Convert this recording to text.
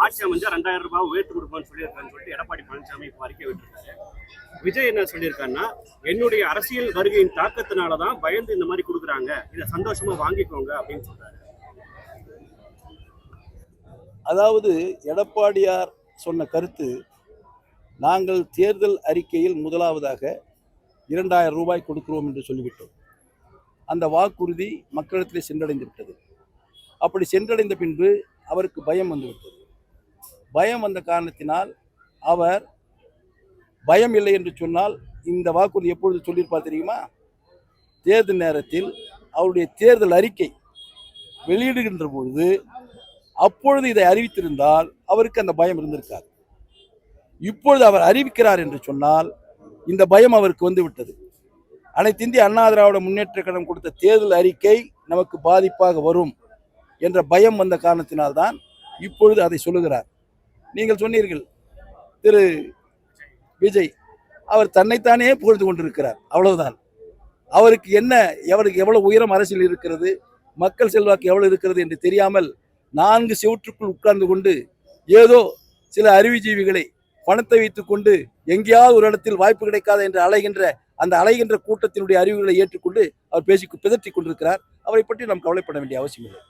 ஆட்சி அமைஞ்சா 2000 ரூபாய் உயர்த்தி கொடுப்போம்னு சொல்லியிருக்கான்னு சொல்லிட்டு எடப்பாடி பழனிசாமி இப்போ அறிக்கை விட்டுருக்காரு. விஜய் என்ன சொல்லியிருக்காருன்னா, என்னுடைய அரசியல் வருகையின் தாக்கத்தினாலதான் பயந்து இந்த மாதிரி கொடுக்குறாங்க, இதை சந்தோஷமா வாங்கிக்கோங்க அப்படின்னு சொல்றாரு. அதாவது எடப்பாடியார் சொன்ன கருத்து, நாங்கள் தேர்தல் அறிக்கையில் முதலாவதாக 2000 ரூபாய் கொடுக்கிறோம் என்று சொல்லிவிட்டோம். அந்த வாக்குறுதி மக்களிடத்திலே சென்றடைந்து விட்டது. அப்படி சென்றடைந்த பின்பு அவருக்கு பயம் வந்துவிட்டது. பயம் வந்த காரணத்தினால் அவர் பயம் இல்லை என்று சொன்னால் இந்த வாக்குறுதி எப்பொழுது சொல்லியிருப்பார் தெரியுமா? தேர்தல் நேரத்தில் அவருடைய தேர்தல் அறிக்கை வெளியிடுகின்ற பொழுது அப்பொழுது இதை அறிவித்திருந்தால் அவருக்கு அந்த பயம் இருந்திருக்காது. இப்பொழுது அவர் அறிவிக்கிறார் என்று சொன்னால் இந்த பயம் அவருக்கு வந்துவிட்டது. அனைத்து இந்திய அண்ணா திராவிட முன்னேற்ற கழகம் கொடுத்த தேர்தல் அறிக்கை நமக்கு பாதிப்பாக வரும் என்ற பயம் வந்த காரணத்தினால்தான் இப்பொழுது அதை சொல்லுகிறார். நீங்கள் சொன்னீர்கள் திரு விஜய், அவர் தன்னைத்தானே புகழ்ந்து கொண்டிருக்கிறார், அவ்வளவுதான். அவருக்கு என்ன, அவருக்கு எவ்வளவு உயரம் அரசியல் இருக்கிறது, மக்கள் செல்வாக்கு எவ்வளவு இருக்கிறது என்று தெரியாமல் 4 செவற்றுக்குள் உட்கார்ந்து கொண்டு ஏதோ சில அறிவுஜீவிகளை பணத்தை வைத்துக் கொண்டு எங்கேயாவது ஒரு இடத்தில் வாய்ப்பு கிடைக்காத என்று அலைகின்ற கூட்டத்தினுடைய அறிவுகளை ஏற்றுக்கொண்டு அவர் பிதற்றிக் கொண்டிருக்கிறார். அவரை பற்றி நாம் கவலைப்பட வேண்டிய அவசியம் இல்லை.